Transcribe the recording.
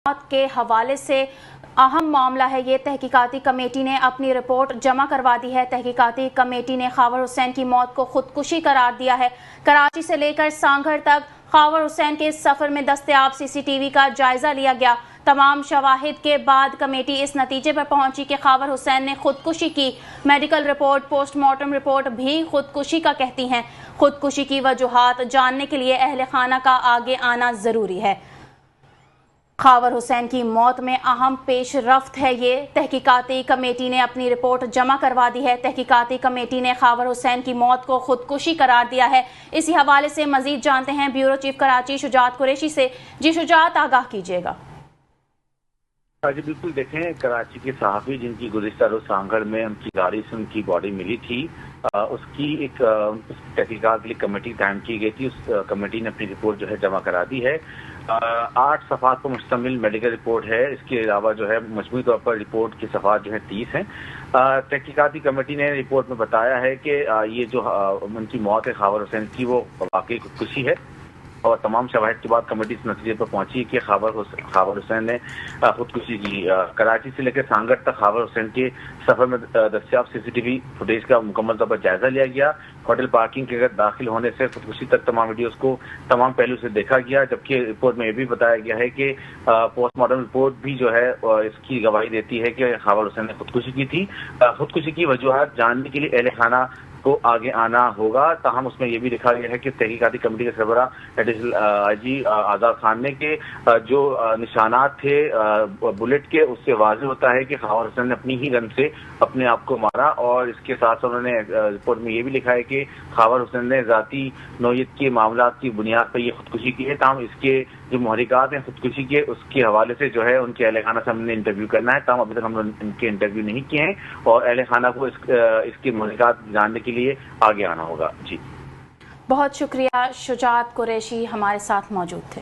मौत के हवाले से अहम मामला है। ये तहकीकाती कमेटी ने अपनी रिपोर्ट जमा करवा दी है। तहकीकाती कमेटी ने खावर हुसैन की मौत को खुदकुशी करार दिया है। कराची से लेकर सांगड़ तक खावर हुसैन के सफर में दस्तयाब सीसीटीवी का जायजा लिया गया। तमाम शवाहिद के बाद कमेटी इस नतीजे पर पहुंची कि खावर हुसैन ने खुदकुशी की। मेडिकल रिपोर्ट, पोस्टमार्टम रिपोर्ट भी खुदकुशी का कहती हैं। खुदकुशी की वजूहात जानने के लिए अहले खाना का आगे आना जरूरी है। खावर हुसैन की मौत में अहम पेशरफ्त है। ये तहकीकाती कमेटी ने अपनी रिपोर्ट जमा करवा दी है। तहकीकाती कमेटी ने खावर हुसैन की मौत को खुदकुशी करार दिया है। इसी हवाले से मजीद जानते हैं ब्यूरो चीफ कराची शुजात कुरैशी से। जी शुजात, आगाह कीजिएगा। जी बिल्कुल, देखें, कराची के सहाफ़ी जिनकी गुज़िश्ता रोज़ सांगड़ में उनकी गाड़ी से उनकी बॉडी मिली थी, उसकी एक तहकीकात के लिए कमेटी कायम की गई थी। उस कमेटी ने अपनी रिपोर्ट जो है जमा करा दी है। 8 सफ़ात पर मुश्तमिल मेडिकल रिपोर्ट है। इसके अलावा जो है मजमूई तौर पर रिपोर्ट की सफ़ात जो है 30 हैं। तहकीकाती कमेटी ने रिपोर्ट में बताया है कि ये जो उनकी मौत है खावर हुसैन की, वो वाकई खुदकुशी है और तमाम शवाहिद के बाद कमेटी इस नतीजे पर पहुंची कि खावर हुसैन ने खुदकुशी की। कराची से लेकर सांगड़ तक खावर हुसैन के सफर में दस्तयाब सीसीटीवी फुटेज का मुकम्मल तौर पर जायजा लिया गया। होटल पार्किंग के दाखिल होने से खुदकुशी तक तमाम वीडियोस को तमाम पहलू से देखा गया। जबकि रिपोर्ट में यह भी बताया गया है कि पोस्टमार्टम रिपोर्ट भी जो है इसकी गवाही देती है कि खावर हुसैन ने खुदकुशी की थी। खुदकुशी की वजूहात जानने के लिए अहले खाना को आगे आना होगा। ताहम उसमें यह भी लिखा गया है कि तहकीकाती कमेटी के सरबराह एडिशनल आईजी आज़ाद खान ने के जो निशानात थे बुलेट के, उससे वाज़ेह होता है कि खावर हुसैन ने अपनी ही रन से अपने आप को मारा। और इसके साथ साथ उन्होंने रिपोर्ट में यह भी लिखा है कि खावर हुसैन ने ज़ाती नौयत के मामलात की बुनियाद पर यह खुदकुशी की है। ताहम इसके जो मुहरिकात हैं खुदकुशी के, उसके हवाले से जो है उनके अहले खाना से हमने इंटरव्यू करना है। ताहम अभी तक हमने इनके इंटरव्यू नहीं किए हैं और अहले खाना को इसके मुहरिकात जानने के लिए आगे आना होगा। जी बहुत शुक्रिया, शुजात कुरैशी हमारे साथ मौजूद थे।